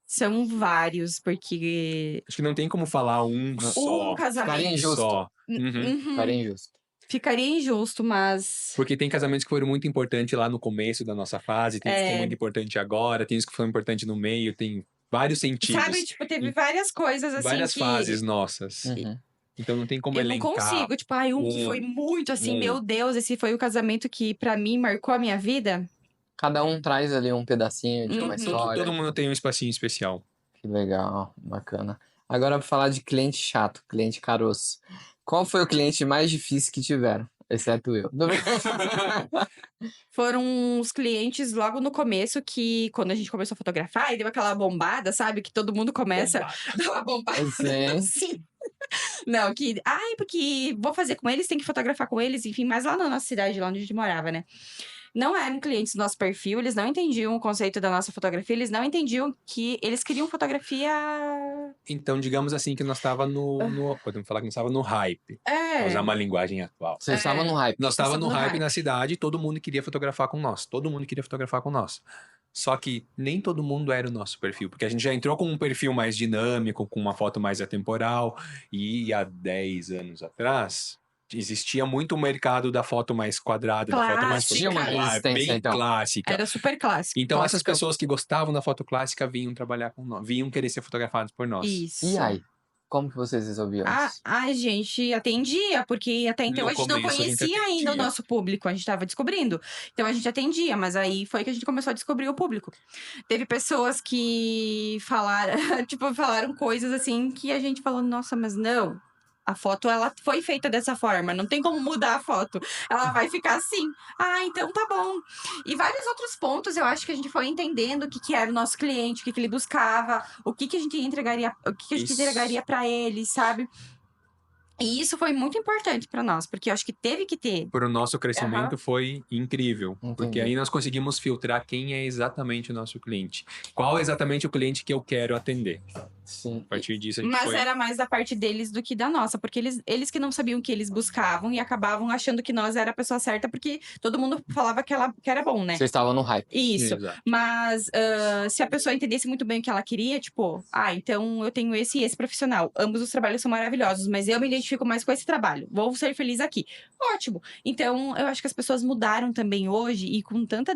são vários, porque Acho que não tem como falar um só. casamento. Ficaria injusto. Só. Uhum. Ficaria injusto. Ficaria injusto, mas... Porque tem casamentos que foram muito importantes lá no começo da nossa fase, tem uns que são muito importantes agora, tem uns que foram importantes no meio, tem vários sentidos. Sabe, tipo, teve E várias coisas assim várias que... fases nossas. Uhum. Então não tem como Eu não elencar. consigo, tipo, um que foi muito assim, meu Deus, esse foi o casamento que pra mim marcou a minha vida. Cada um traz ali um pedacinho de uma Uhum. história. Todo mundo tem um espacinho especial. Que legal, bacana. Agora, pra falar de cliente chato, cliente caroço. Qual foi o cliente mais difícil que tiveram? Exceto eu. Foram os clientes logo no começo que, quando a gente começou a fotografar, e deu aquela bombada, sabe? Que todo mundo começa a dar uma bombada. Sim. Sim. Não, que... Ai, porque vou fazer com eles, tem que fotografar com eles, enfim, mas lá na nossa cidade, lá onde a gente morava, né? Não eram clientes do nosso perfil, eles não entendiam o conceito da nossa fotografia, eles não entendiam que eles queriam fotografia... Então, digamos assim, que nós estava podemos falar que nós estava no hype. Pra usar uma linguagem atual. Vocês estavam no hype. Nós estávamos no Estava no hype hype. na cidade e todo mundo queria fotografar com nós. Todo mundo queria fotografar com nós. Só que nem todo mundo era o nosso perfil, porque a gente já entrou com um perfil mais dinâmico, com uma foto mais atemporal, e há 10 anos atrás existia muito o mercado da foto mais quadrada, da foto mais Clássica. Tinha uma resistência, bem então. clássica. Era super clássico. Então essas clássica. pessoas que gostavam da foto clássica vinham trabalhar com nós, vinham querer ser fotografadas por nós. Isso. E aí? Como que vocês resolviam isso? A gente atendia, porque até então No a gente não começo, a gente conhecia ainda o atendia. nosso público, a gente estava descobrindo. Então a gente atendia, mas aí foi que a gente começou a descobrir o público. Teve pessoas que falaram, tipo, falaram coisas assim que a gente falou, nossa, mas não. A foto, ela foi feita dessa forma, não tem como mudar a foto. Ela vai ficar assim. Ah, então tá bom. E vários outros pontos, eu acho que a gente foi entendendo o que era o nosso cliente, o que ele buscava, o que a gente entregaria, o que a gente Isso. entregaria para ele, sabe? E isso foi muito importante para nós, porque eu acho que teve que ter. Para o nosso crescimento foi incrível, porque Entendi. aí nós conseguimos filtrar quem é exatamente o nosso cliente. Qual é exatamente o cliente que eu quero atender. Sim. A partir disso a gente Mas foi... era mais da parte deles do que da nossa, porque eles que não sabiam o que eles buscavam e acabavam achando que nós era a pessoa certa, porque todo mundo falava que era bom, né? Vocês estavam no hype. Isso. Exato. Mas se a pessoa entendesse muito bem o que ela queria, tipo, então eu tenho esse e esse profissional. Ambos os trabalhos são maravilhosos, mas eu me identifico mais com esse trabalho. Vou ser feliz aqui. Ótimo. Então, eu acho que as pessoas mudaram também hoje e com tanta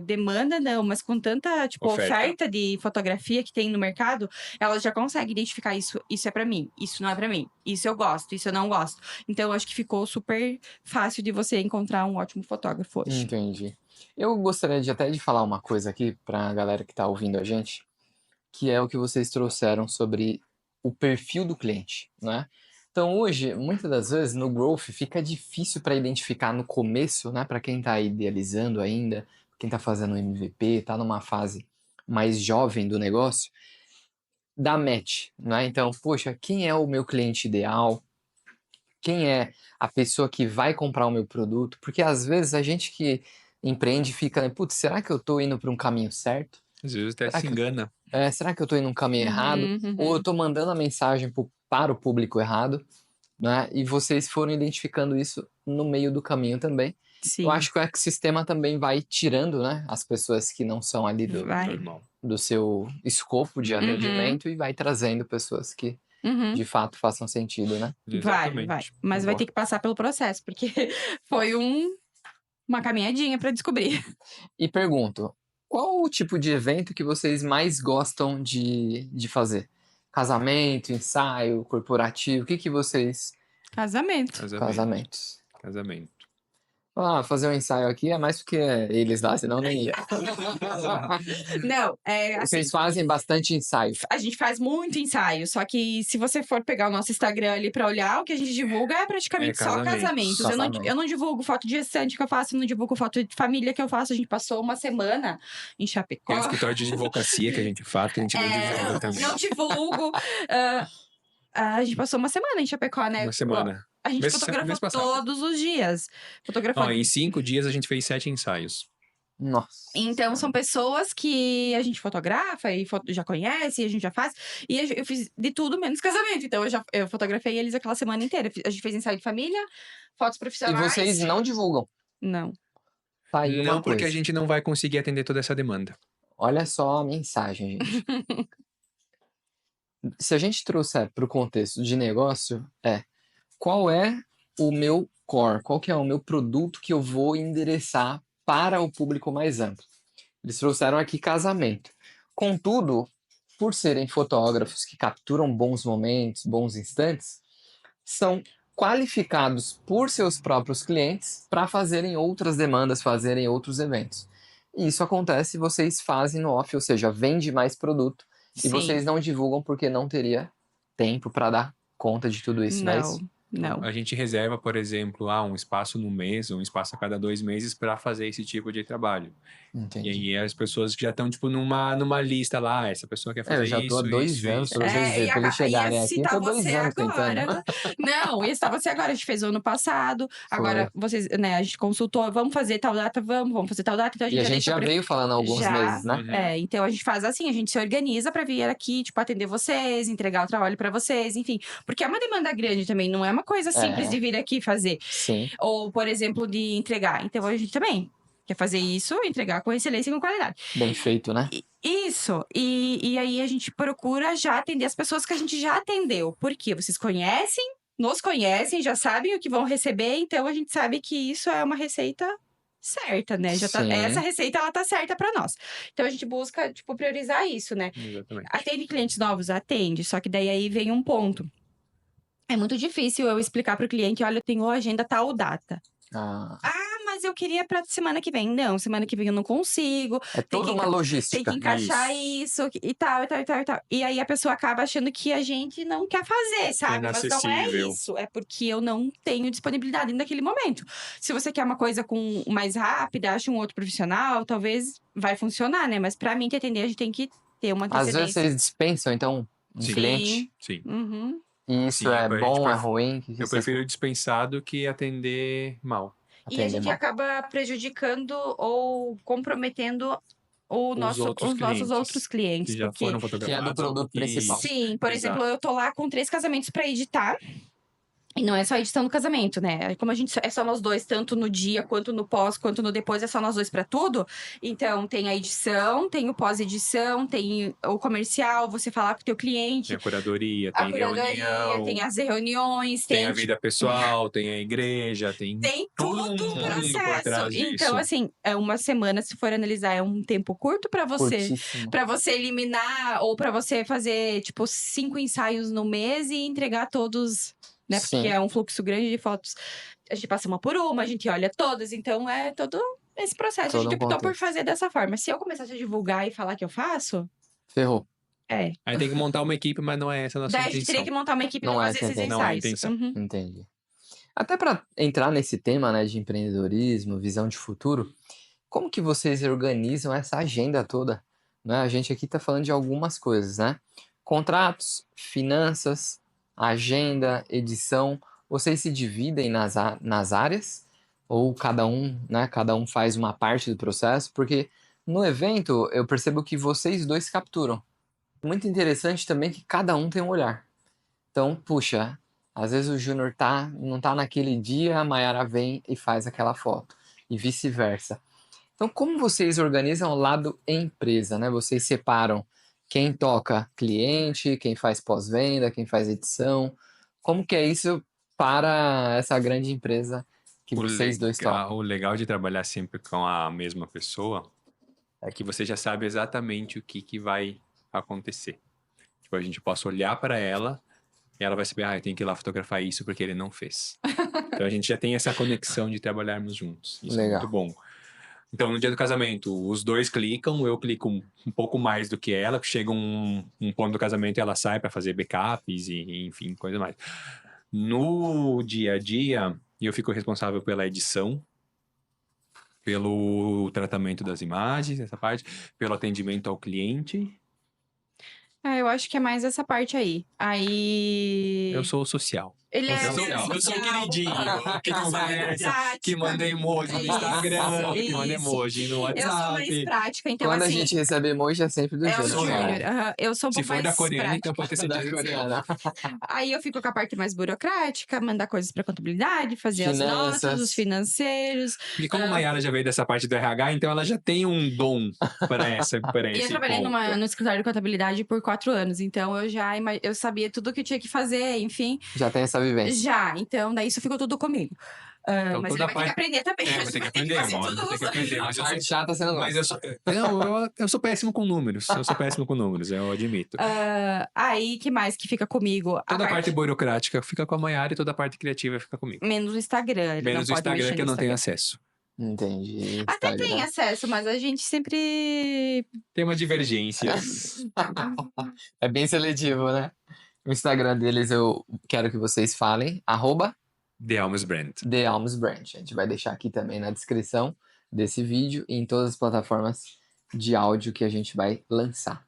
demanda, não, mas com tanta, tipo, oferta de fotografia que tem no mercado, elas já conseguem identificar isso é pra mim, isso não é pra mim, isso eu gosto, isso eu não gosto. Então, eu acho que ficou super fácil de você encontrar um ótimo fotógrafo hoje. Entendi. Eu gostaria de até de falar uma coisa aqui pra galera que tá ouvindo a gente, que é o que vocês trouxeram sobre o perfil do cliente, né? Então hoje, muitas das vezes no growth fica difícil para identificar no começo, né, para quem tá idealizando ainda, quem tá fazendo MVP, tá numa fase mais jovem do negócio, dar match, né? Então, poxa, quem é o meu cliente ideal? Quem é a pessoa que vai comprar o meu produto? Porque às vezes a gente que empreende fica, né, putz, será que eu tô indo para um caminho certo? Às vezes até Será se que- engana. Será que eu tô indo num caminho errado? Uhum. Ou eu tô mandando a mensagem para o público errado, né? E vocês foram identificando isso no meio do caminho também. Sim. Eu acho que o ecossistema também vai tirando, né, as pessoas que não são ali Vai. Normal. do seu escopo de atendimento e vai trazendo pessoas que Uhum. de fato façam sentido, né? Vai. Exatamente. Mas vai ter que passar pelo processo, porque foi uma caminhadinha pra descobrir. E pergunto, qual o tipo de evento que vocês mais gostam de fazer? Casamento, ensaio, corporativo, o que vocês... Casamento. Casamentos. Casamento. Ah, fazer um ensaio aqui é mais porque eles lá, senão nem ia. Não, assim, Vocês fazem bastante ensaio. a gente faz muito ensaio, só que se você for pegar o nosso Instagram ali pra olhar, o que a gente divulga é praticamente É só casamento. casamentos. Só Eu não, casamento. eu não divulgo foto de gestante que eu faço, não divulgo foto de família que eu faço. A gente passou uma semana em Chapecó. Tem um escritório de advocacia que a gente faz, que a gente não divulga também. Não divulgo. A gente passou uma semana em Chapecó, né? Uma semana. A gente Mês fotografou passado. todos os dias. Fotografou. Ó, em 5 dias a gente fez 7 ensaios. Nossa. Então, são pessoas que a gente fotografa e já conhece, e a gente já faz. E eu fiz de tudo menos casamento. Então, eu fotografei eles aquela semana inteira. A gente fez ensaio de família, fotos E profissionais. vocês não divulgam. Não. Tá aí uma Não porque coisa. a gente não vai conseguir atender toda essa demanda. Olha só a mensagem, gente. Se a gente trouxer para o contexto de negócio, qual é o meu core, qual que é o meu produto que eu vou endereçar para o público mais amplo. Eles trouxeram aqui casamento. Contudo, por serem fotógrafos que capturam bons momentos, bons instantes, são qualificados por seus próprios clientes para fazerem outras demandas, fazerem outros eventos. E isso acontece, vocês fazem no off, ou seja, vende mais produto e Sim. vocês não divulgam porque não teria tempo para dar conta de tudo isso, não é isso? Não. A gente reserva, por exemplo, um espaço no mês, um espaço a cada 2 meses para fazer esse tipo de trabalho. Entendi. E aí as pessoas já estão, tipo, numa lista lá, essa pessoa quer fazer eu já tô há isso, 2 isso, anos, isso. pra vocês verem, pra eles chegarem ia aqui, citar tô 2 você anos agora. tentando. Não, ia citar você agora. A gente fez o ano passado. Agora, vocês, né, a gente consultou, vamos fazer tal data, vamos fazer tal data. Então E a gente já veio falando há alguns meses, né? Então a gente faz assim, a gente se organiza pra vir aqui, tipo, atender vocês, entregar o trabalho pra vocês, enfim. Porque é uma demanda grande também, não é uma coisa simples de vir aqui fazer. Sim. Ou, por exemplo, de entregar. Então a gente também quer fazer isso, entregar com excelência e com qualidade. Bem feito, né? Isso. E aí a gente procura já atender as pessoas que a gente já atendeu. Porque vocês conhecem, nos conhecem, já sabem o que vão receber, então a gente sabe que isso é uma receita certa, né? Essa receita, ela tá certa pra nós. Então a gente busca, tipo, priorizar isso, né? Exatamente. Atende clientes novos? Atende. Só que daí aí vem um ponto. É muito difícil eu explicar pro cliente, olha, eu tenho agenda tal data. Mas eu queria pra semana que vem. Não, semana que vem eu não consigo. É toda uma logística. Tem que encaixar isso e tal. E aí a pessoa acaba achando que a gente não quer fazer, sabe? Mas não é isso. É porque eu não tenho disponibilidade naquele momento. Se você quer uma coisa mais rápida, acha um outro profissional, talvez vai funcionar, né? Mas pra mim te atender, a gente tem que ter uma antecedência. Às vezes vocês dispensam, então, um cliente. Sim. Uhum. E isso é bom, é ruim? Eu prefiro dispensar do que atender mal. E a gente acaba prejudicando ou comprometendo os nossos outros clientes. Que já foram fotografados. Que é do produto principal. Sim, por exemplo, eu tô lá com 3 casamentos pra editar. E não é só a edição do casamento, né? Como a gente é só nós dois, tanto no dia, quanto no pós, quanto no depois, é só nós dois pra tudo. Então, tem a edição, tem o pós-edição, tem o comercial, você falar com o teu cliente. Tem a curadoria, tem reunião. Tem as reuniões. Tem a vida pessoal, tem a igreja, tem todo o processo. Então, assim, é uma semana, se for analisar, é um tempo curto pra você. Pra você eliminar, ou pra você fazer, tipo, 5 ensaios no mês e entregar todos... Né? Porque é um fluxo grande de fotos. A gente passa uma por uma, a gente olha todas. Então, é todo esse processo. A gente optou por fazer dessa forma. Se eu começasse a divulgar e falar que eu faço... Ferrou. Aí tem que montar uma equipe, mas não é essa a nossa intenção. Daí a gente teria que montar uma equipe e não fazer esses ensaios. Não é a intenção. Entendi. Até para entrar nesse tema, né, de empreendedorismo, visão de futuro, como que vocês organizam essa agenda toda? Né? A gente aqui está falando de algumas coisas, né? Contratos, finanças... agenda, edição, vocês se dividem nas áreas? Ou cada um faz uma parte do processo? Porque no evento eu percebo que vocês dois capturam. Muito interessante também que cada um tem um olhar. Então, puxa, às vezes o Júnior não tá naquele dia, a Mayara vem e faz aquela foto. E vice-versa. Então, como vocês organizam o lado empresa, né? Vocês separam quem toca cliente, quem faz pós-venda, quem faz edição. Como que é isso para essa grande empresa que vocês dois tocam? O legal de trabalhar sempre com a mesma pessoa é que você já sabe exatamente o que vai acontecer. Tipo, a gente possa olhar para ela e ela vai saber, eu tenho que ir lá fotografar isso porque ele não fez. Então a gente já tem essa conexão de trabalharmos juntos. Isso é muito bom. Então, no dia do casamento, os dois clicam, eu clico um pouco mais do que ela, chega um ponto do casamento e ela sai para fazer backups e, enfim, coisa mais. No dia a dia, eu fico responsável pela edição, pelo tratamento das imagens, essa parte, pelo atendimento ao cliente. Eu acho que é mais essa parte aí. Eu sou o social. Ele eu sou o queridinho, que conversa, que manda emoji no Instagram, que manda emoji no WhatsApp. Eu sou mais prática, então quando assim... a gente recebe emoji é sempre do Júnior. Eu sou um pouco mais Se for da coreana, então pode ter da coreana. Aí eu fico com a parte mais burocrática, mandar coisas pra contabilidade, fazer as notas, os financeiros. E como a Mayara já veio dessa parte do RH, então ela já tem um dom para esse E eu trabalhei no escritório de contabilidade por 4 anos, então eu sabia tudo o que eu tinha que fazer, enfim. Já tem essa essa vivência. Já, então daí isso ficou tudo comigo. Então, Mas ele toda vai ter que aprender também. É, vai ter que aprender, fazer mano. tudo Vai ter que aprender. A parte chata você não Mas gosta. eu sou péssimo com números. Eu sou péssimo com números, eu admito. Aí, que mais que fica comigo? Toda a parte burocrática fica com a Mayara e toda a parte criativa fica comigo. Menos o Instagram. Ele Menos o não pode Instagram mexer que eu no não tenho Instagram. acesso. Entendi. Até Instagram. tem acesso, mas a gente sempre... Tem uma divergência. É bem seletivo, né? O Instagram deles eu quero que vocês falem. The Almas Brand. @The Alms Brand. A gente vai deixar aqui também na descrição desse vídeo e em todas as plataformas de áudio que a gente vai lançar.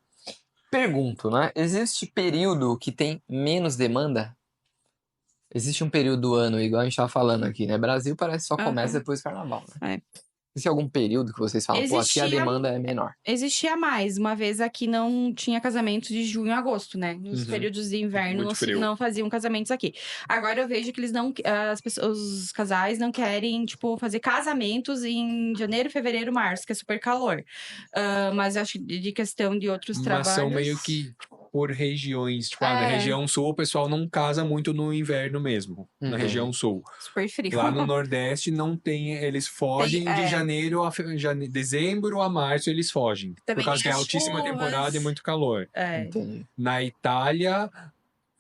Pergunto, né? Existe período que tem menos demanda? Existe um período do ano, igual a gente tava falando aqui, né? Brasil parece que só começa Aham. depois do carnaval, né? É. Existe algum período que vocês falam, pô, aqui a Existia- demanda é menor? Existia mais. Uma vez aqui não tinha casamento de junho a agosto, né? Nos Uhum. períodos de inverno Muito frio. não faziam casamentos aqui. Agora eu vejo que eles não... As pessoas, os casais não querem, tipo, fazer casamentos em janeiro, fevereiro, março, que é super calor. Mas acho que de questão de outros Mas trabalhos... são meio que por regiões. Tipo, na É. região sul o pessoal não casa muito no inverno mesmo. Uhum. Na região sul. Super frio. Lá no Nordeste não tem. Eles fogem de é. janeiro a dezembro a março, eles fogem. Também por causa que tem é as altíssima chuvas. temporada e muito calor. É. Entendi. Na Itália,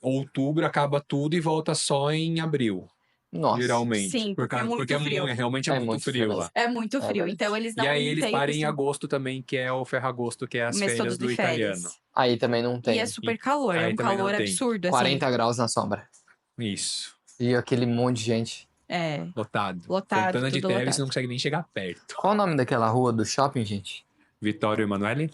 outubro acaba tudo e volta só em abril, Nossa. geralmente. Sim, porque é muito frio. Realmente É é muito muito frio frio lá. É muito É frio. verdade. Então eles não E aí eles têm param em costume. agosto também, que é o ferragosto, que é as Mês férias todo do de férias. italiano. Aí também não tem. E é super calor, é Aí um também não calor tem. absurdo, 40 assim. graus na sombra. Isso. E aquele monte de gente. É, Lotado. Lotado, Santana de tudo Teve, lotado. você não consegue nem chegar perto. Qual o nome daquela rua do shopping, gente? Vitório Emanuele,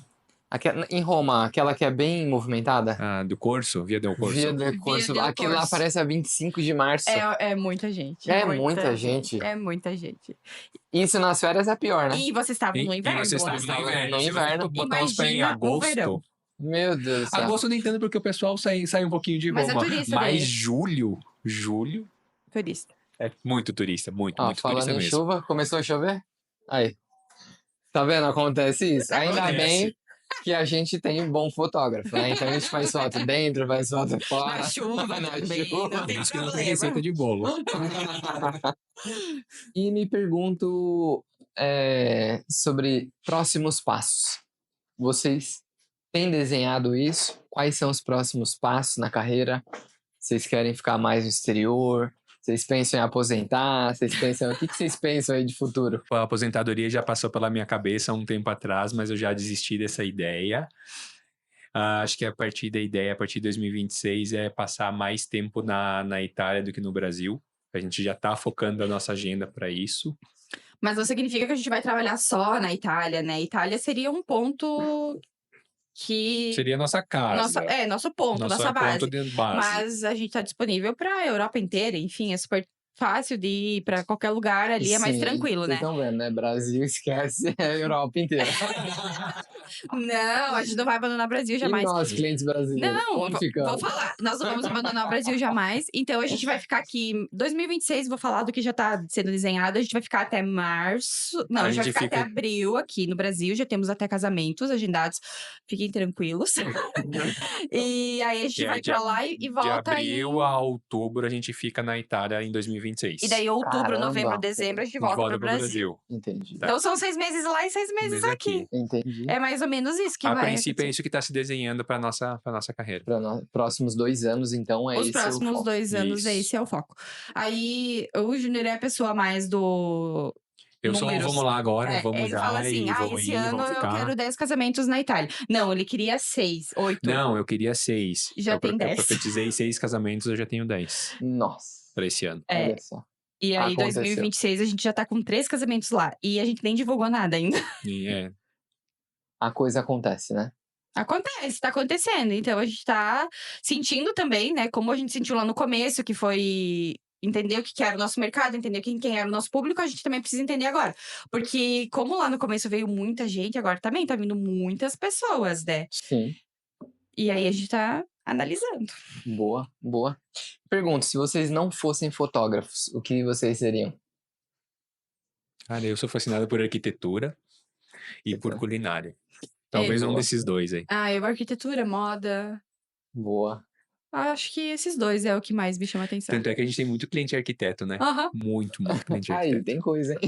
Em Roma, aquela que é bem movimentada? do Corso, Via del Corso. Via del Corso. del Aquilo lá Corso. parece a 25 de março. é muita gente. É muita gente. É muita gente. Isso nas férias é pior, né? E vocês estavam no E inverno. você está lá. no inverno. No Se inverno. você botar os pés em Imagina o verão. agosto. Meu Deus do céu. Agosto nem tanto porque o pessoal sai um pouquinho de Mas é Roma. turista Mas daí. julho Turista. é muito turista, muito Ó, turista falando em mesmo. chuva, começou a chover? Aí. Tá vendo? Acontece isso. Ainda Acontece. bem que a gente tem um bom fotógrafo, né? Então a gente faz foto dentro, faz foto fora. Na chuva Na também, chuva. não tem Por isso que não tem problema. receita de bolo. E me pergunto sobre próximos passos. Vocês têm desenhado isso? Quais são os próximos passos na carreira? Vocês querem ficar mais no exterior? Vocês pensam em aposentar? O que vocês pensam aí de futuro? A aposentadoria já passou pela minha cabeça há um tempo atrás, mas eu já desisti dessa ideia. Acho que a partir de 2026, é passar mais tempo na Itália do que no Brasil. A gente já está focando a nossa agenda para isso. Mas não significa que a gente vai trabalhar só na Itália, né? Itália seria um ponto que... Seria a nossa casa. Nosso ponto, nossa base. ponto de base. Mas a gente tá disponível pra Europa inteira, enfim, é super fácil de ir pra qualquer lugar ali, é mais Sim, tranquilo, vocês né? estão vendo, né? Brasil esquece a Europa inteira. Não, a gente não vai abandonar o Brasil jamais. E nós, clientes brasileiros? Não, onde vou ficamos? falar. Nós não vamos abandonar o Brasil jamais. Então, a gente vai ficar aqui... 2026, vou falar do que já tá sendo desenhado. A gente vai ficar até março... Não, a gente vai ficar até abril aqui no Brasil. Já temos até casamentos agendados. Fiquem tranquilos. E aí, a gente vai pra lá e volta... De abril a outubro, a gente fica na Itália em 2026. E daí, outubro, Caramba. novembro, dezembro, a gente volta pro Brasil. Entendi. Então, são 6 meses lá e 6 meses aqui. Entendi. É mais ou menos isso que A vai princípio, é acontecer. isso que está se desenhando para nossa carreira. Para nós, próximos 2 anos, então, é Os esse próximos o foco. 2 anos, Isso. esse é o foco. Aí, o Júnior é a pessoa mais do... Eu só números. vamos lá agora, vamos ele já fala assim, e vamos esse ir, ano vamos eu ficar. quero 10 casamentos na Itália. Não, ele queria 6, 8. Não, eu queria 6. Já tem 10. Eu profetizei 6 casamentos, eu já tenho 10 Nossa, para esse ano. É, olha só. e aí, Aconteceu. 2026, a gente já tá com 3 casamentos lá. E a gente nem divulgou nada ainda. E A coisa acontece, né? Acontece, tá acontecendo. Então, a gente tá sentindo também, né? Como a gente sentiu lá no começo, que foi entender o que era o nosso mercado, entender quem era o nosso público, a gente também precisa entender agora. Porque como lá no começo veio muita gente, agora também tá vindo muitas pessoas, né? Sim. E aí, a gente tá analisando. Boa, boa. Pergunto, se vocês não fossem fotógrafos, o que vocês seriam? Cara, eu sou fascinado por arquitetura e por culinária. Talvez um boa. desses dois aí. Ah, eu arquitetura, moda... Boa. Acho que esses dois é o que mais me chama atenção. Tanto é que a gente tem muito cliente arquiteto, né? Aham, Muito cliente Aí, arquiteto. tem coisa, hein?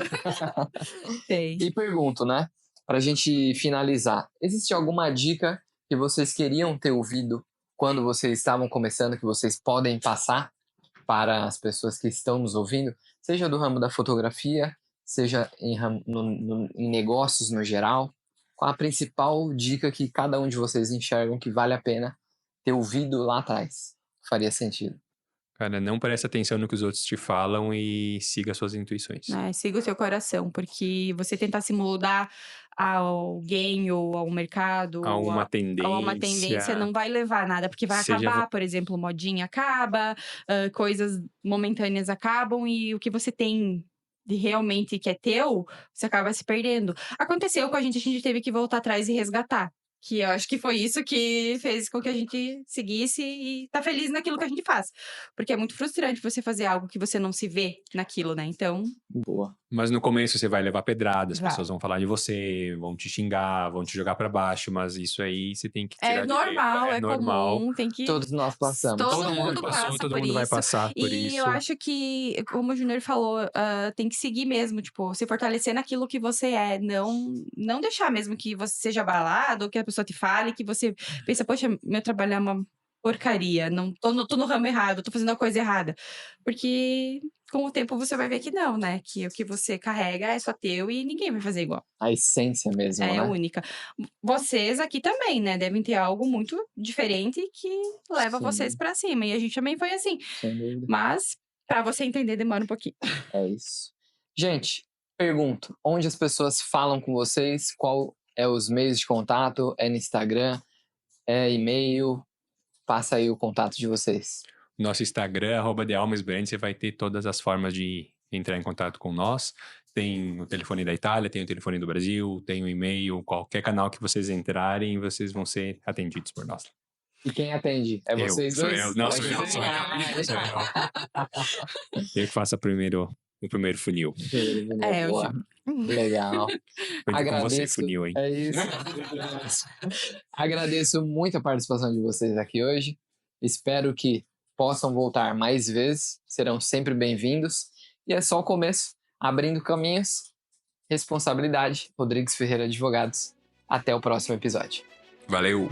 tem. E pergunto, né? Pra gente finalizar, existe alguma dica que vocês queriam ter ouvido quando vocês estavam começando, que vocês podem passar para as pessoas que estão nos ouvindo, seja do ramo da fotografia, seja em negócios no geral? Qual a principal dica que cada um de vocês enxergam que vale a pena ter ouvido lá atrás? Faria sentido. Cara, não presta atenção no que os outros te falam e siga suas intuições. Siga o seu coração, porque você tentar se moldar a alguém ou ao mercado Há ou uma a uma tendência tendência. não vai levar a nada, porque vai Seja acabar, por exemplo, modinha acaba, coisas momentâneas acabam e o que você tem de realmente que é teu, você acaba se perdendo. Aconteceu com a gente teve que voltar atrás e resgatar. Que eu acho que foi isso que fez com que a gente seguisse e tá feliz naquilo que a gente faz. Porque é muito frustrante você fazer algo que você não se vê naquilo, né? Então, Boa. Mas no começo você vai levar pedrada, as Vai. pessoas vão falar de você, vão te xingar, vão te jogar pra baixo, mas isso aí você tem que tirar é de normal, letra. é comum, tem que... Todos nós passamos. Todo mundo passou, passa todo por mundo vai isso. passar por E isso. eu acho que, como o Júnior falou, tem que seguir mesmo, tipo, se fortalecer naquilo que você é. Não deixar mesmo que você seja abalado, ou que a pessoa te fale, que você pensa, poxa, meu trabalho é uma porcaria, não tô no ramo errado, tô fazendo a coisa errada. Porque com o tempo você vai ver que não, né? Que o que você carrega é só teu e ninguém vai fazer igual. A essência mesmo, É né? única. Vocês aqui também, né? Devem ter algo muito diferente que leva Sim. vocês pra cima. E a gente também foi assim. Sem dúvida. Mas, pra você entender, demora um pouquinho. É isso. Gente, pergunto, onde as pessoas falam com vocês? Qual é os meios de contato? É no Instagram? É e-mail? Passa aí o contato de vocês. Nosso Instagram, @TheAlmesBrand, você vai ter todas as formas de entrar em contato com nós. Tem o telefone da Itália, tem o telefone do Brasil, tem o e-mail, qualquer canal que vocês entrarem, vocês vão ser atendidos por nós. E quem atende? É vocês Sou dois? eu. Não, sou eu. Sou eu que faço o primeiro funil. É, eu Boa. Legal. Foi com você, Agradeço. funil, hein? É isso. Agradeço muito a participação de vocês aqui hoje. Espero que possam voltar mais vezes. Serão sempre bem-vindos. E é só o começo. Abrindo caminhos. Responsabilidade. Rodrigues Ferreira Advogados. Até o próximo episódio. Valeu!